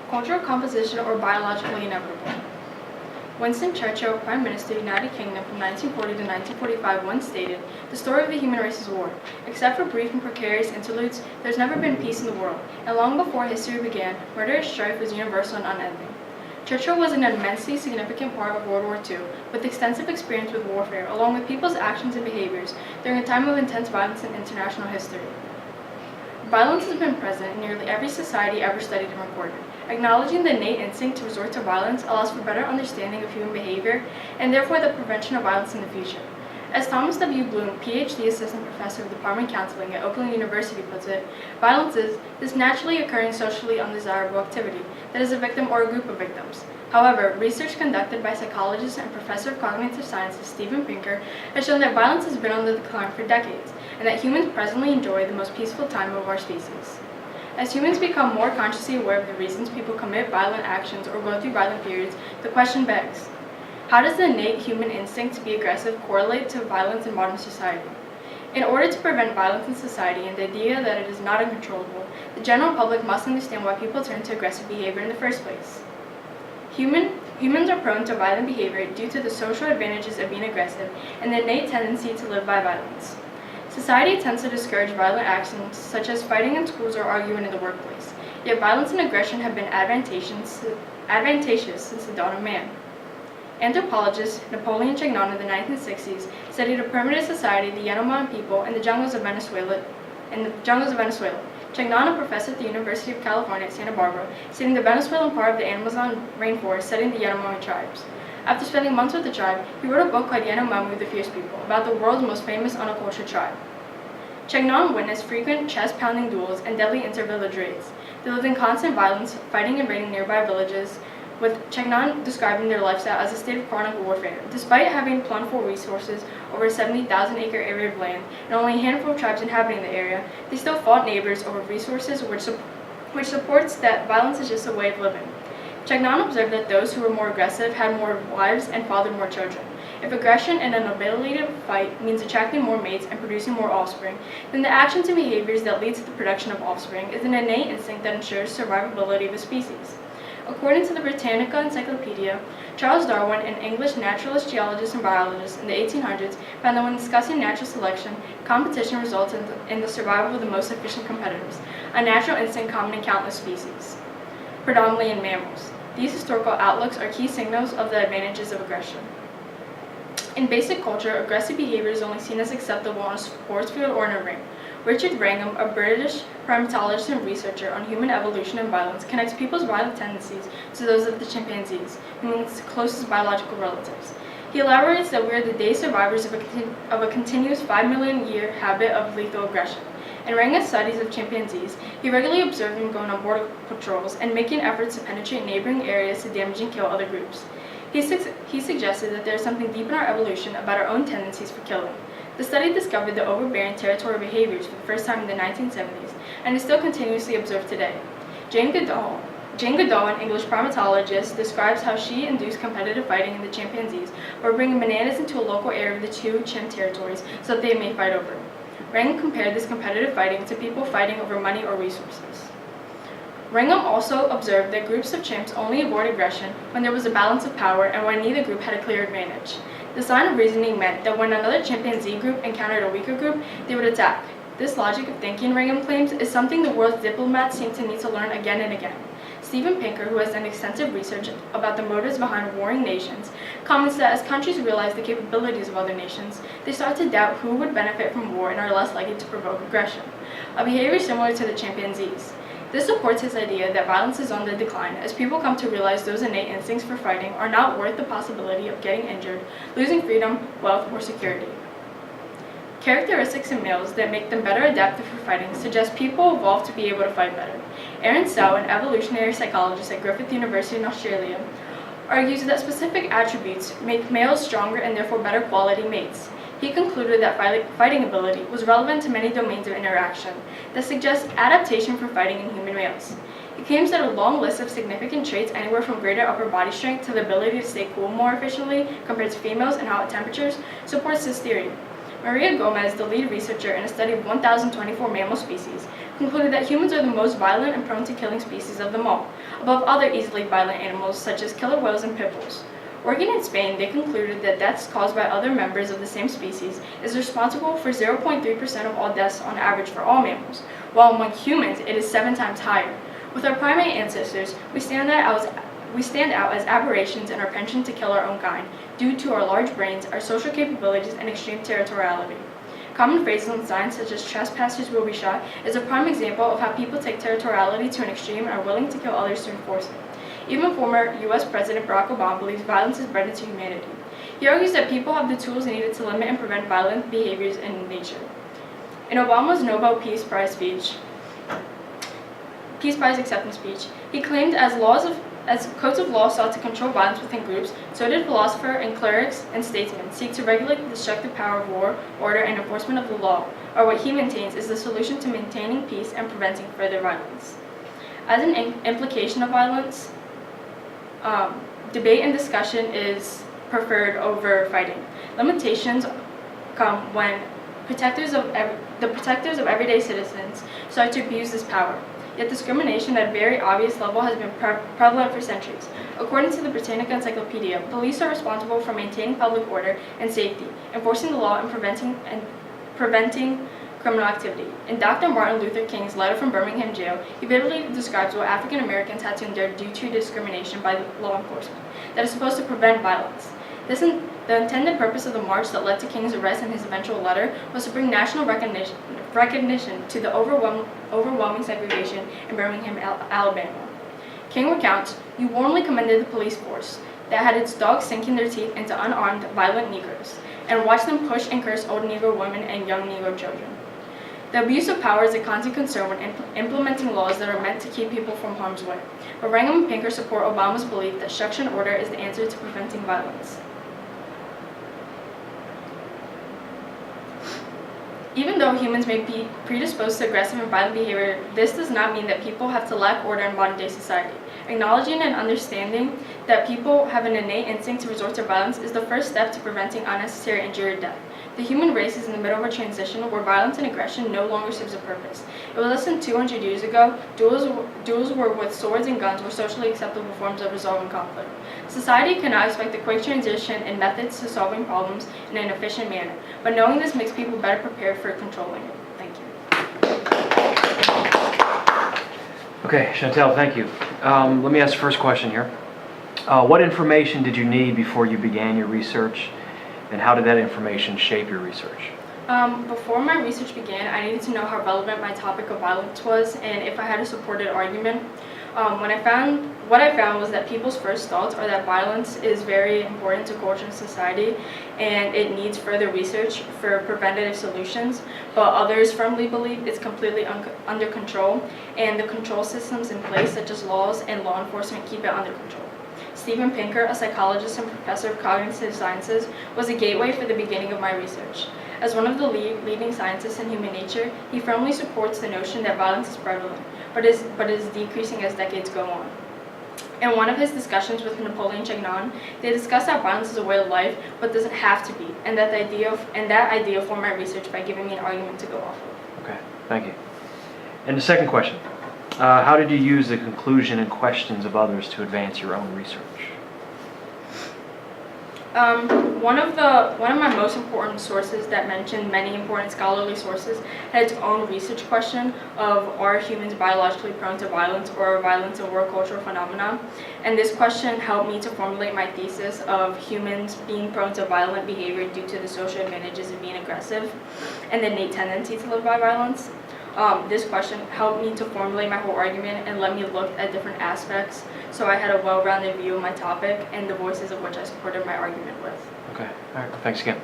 Cultural composition or biologically inevitable. Winston Churchill, Prime Minister of the United Kingdom from 1940 to 1945, once stated, "The story of the human race is war. Except for brief and precarious interludes, there's never been peace in the world, and long before history began, murderous strife was universal and unending." Churchill was an immensely significant part of World War II, with extensive experience with warfare, along with people's actions and behaviors during a time of intense violence in international history. Violence has been present in nearly every society ever studied and recorded. Acknowledging the innate instinct to resort to violence allows for better understanding of human behavior and therefore the prevention of violence in the future. As Thomas W. Bloom, PhD Assistant Professor of Department Counseling at Oakland University puts it, violence is this naturally occurring socially undesirable activity that is a victim or a group of victims. However, research conducted by psychologist and professor of cognitive sciences Steven Pinker has shown that violence has been on the decline for decades, and that humans presently enjoy the most peaceful time of our species. As humans become more consciously aware of the reasons people commit violent actions or go through violent periods, the question begs, how does the innate human instinct to be aggressive correlate to violence in modern society? In order to prevent violence in society and the idea that it is not uncontrollable, the general public must understand why people turn to aggressive behavior in the first place. Humans are prone to violent behavior due to the social advantages of being aggressive and the innate tendency to live by violence. Society tends to discourage violent actions such as fighting in schools or arguing in the workplace, yet violence and aggression have been advantageous since the dawn of man. Anthropologist Napoleon Chagnon in the 1960s studied a primitive society, the Yanomami people, in the jungles of Venezuela. Chagnon, a professor at the University of California at Santa Barbara, studying the Venezuelan part of the Amazon rainforest, studying the Yanomami tribes. After spending months with the tribe, he wrote a book called Yanomami, the Fierce People, about the world's most famous uncultured tribe. Chagnon witnessed frequent chest-pounding duels and deadly inter-village raids. They lived in constant violence, fighting and raiding nearby villages, with Chagnon describing their lifestyle as a state of chronic warfare. Despite having plentiful resources, over a 70,000-acre area of land, and only a handful of tribes inhabiting the area, they still fought neighbors over resources, which supports that violence is just a way of living. Chagnon observed that those who were more aggressive had more wives and fathered more children. If aggression and an ability to fight means attracting more mates and producing more offspring, then the actions and behaviors that lead to the production of offspring is an innate instinct that ensures survivability of a species. According to the Britannica Encyclopedia, Charles Darwin, an English naturalist, geologist, and biologist in the 1800s, found that when discussing natural selection, competition results in the survival of the most efficient competitors, a natural instinct common in countless species, predominantly in mammals. These historical outlooks are key signals of the advantages of aggression. In basic culture, aggressive behavior is only seen as acceptable on a sports field or in a ring. Richard Wrangham, a British primatologist and researcher on human evolution and violence, connects people's violent tendencies to those of the chimpanzees, humans' closest biological relatives. He elaborates that we are the day survivors of a continuous 5 million year habit of lethal aggression. In Wrangham's studies of chimpanzees, he regularly observed them going on border patrols and making efforts to penetrate neighboring areas to damage and kill other groups. He suggested that there is something deep in our evolution about our own tendencies for killing. The study discovered the overbearing territorial behaviors for the first time in the 1970s, and is still continuously observed today. Jane Goodall, an English primatologist, describes how she induced competitive fighting in the chimpanzees by bringing bananas into a local area of the two chimp territories so that they may fight over it. Wrangham compared this competitive fighting to people fighting over money or resources. Wrangham also observed that groups of chimps only avoid aggression when there was a balance of power and when neither group had a clear advantage. This line of reasoning meant that when another chimpanzee group encountered a weaker group, they would attack. This logic of thinking, Wrangham claims, is something the world's diplomats seem to need to learn again and again. Steven Pinker, who has done extensive research about the motives behind warring nations, comments that as countries realize the capabilities of other nations, they start to doubt who would benefit from war and are less likely to provoke aggression, a behavior similar to the chimpanzees. This supports his idea that violence is on the decline as people come to realize those innate instincts for fighting are not worth the possibility of getting injured, losing freedom, wealth, or security. Characteristics in males that make them better adapted for fighting suggest people evolved to be able to fight better. Aaron Sell, an evolutionary psychologist at Griffith University in Australia, argues that specific attributes make males stronger and therefore better quality mates. He concluded that fighting ability was relevant to many domains of interaction that suggest adaptation for fighting in human males. He claims that a long list of significant traits, anywhere from greater upper body strength to the ability to stay cool more efficiently compared to females in hot temperatures, supports this theory. Maria Gomez, the lead researcher in a study of 1,024 mammal species, concluded that humans are the most violent and prone to killing species of them all, above other easily violent animals such as killer whales and pit bulls. Working in Spain, they concluded that deaths caused by other members of the same species is responsible for 0.3% of all deaths on average for all mammals, while among humans it is 7 times higher. With our primate ancestors, we stand out as aberrations in our penchant to kill our own kind, due to our large brains, our social capabilities, and extreme territoriality. Common phrases in science, such as trespassers will be shot, is a prime example of how people take territoriality to an extreme and are willing to kill others to enforce it. Even former U.S. President Barack Obama believes violence is bred into humanity. He argues that people have the tools needed to limit and prevent violent behaviors in nature. In Obama's Nobel Peace Prize acceptance speech, he claimed as codes of law sought to control violence within groups, so did philosophers and clerics and statesmen seek to regulate the destructive power of war, order, and enforcement of the law, or what he maintains is the solution to maintaining peace and preventing further violence. As an implication of violence, debate and discussion is preferred over fighting. Limitations come when the protectors of everyday citizens start to abuse this power. Yet discrimination at a very obvious level has been prevalent for centuries. According to the Britannica Encyclopedia, police are responsible for maintaining public order and safety, enforcing the law, and preventing criminal activity. In Dr. Martin Luther King's letter from Birmingham jail, he vividly describes what African Americans had to endure due to discrimination by law enforcement that is supposed to prevent violence. The intended purpose of the march that led to King's arrest and his eventual letter was to bring national recognition to the overwhelming segregation in Birmingham, Alabama. King recounts, "You warmly commended the police force that had its dogs sinking their teeth into unarmed, violent Negroes, and watched them push and curse old Negro women and young Negro children. The abuse of power is a constant concern when implementing laws that are meant to keep people from harm's way. But Wrangham and Pinker support Obama's belief that structure and order is the answer to preventing violence." Even though humans may be predisposed to aggressive and violent behavior, this does not mean that people have to lack order in modern-day society. Acknowledging and understanding that people have an innate instinct to resort to violence is the first step to preventing unnecessary injury or death. The human race is in the middle of a transition where violence and aggression no longer serves a purpose. It was less than 200 years ago, duels were with swords and guns were socially acceptable forms of resolving conflict. Society cannot expect a quick transition in methods to solving problems in an efficient manner, but knowing this makes people better prepared for controlling it. Thank you. Okay, Chantal, thank you. Let me ask the first question here. What information did you need before you began your research, and how did that information shape your research? Before my research began, I needed to know how relevant my topic of violence was and if I had a supported argument. What I found was that people's first thoughts are that violence is very important to culture and society and it needs further research for preventative solutions, but others firmly believe it's completely under control and the control systems in place such as laws and law enforcement keep it under control. Steven Pinker, a psychologist and professor of cognitive sciences, was a gateway for the beginning of my research. As one of the leading scientists in human nature, he firmly supports the notion that violence is prevalent, but is decreasing as decades go on. In one of his discussions with Napoleon Chagnon, they discussed how violence is a way of life, but doesn't have to be, and that idea formed my research by giving me an argument to go off of. Okay, thank you. And the second question, how did you use the conclusion and questions of others to advance your own research? One of my most important sources that mentioned many important scholarly sources had its own research question of are humans biologically prone to violence or are violence a world cultural phenomenon? And this question helped me to formulate my thesis of humans being prone to violent behavior due to the social advantages of being aggressive and the innate tendency to live by violence. This question helped me to formulate my whole argument and let me look at different aspects so I had a well-rounded view of my topic and the voices of which I supported my argument with. Okay, all right, thanks again.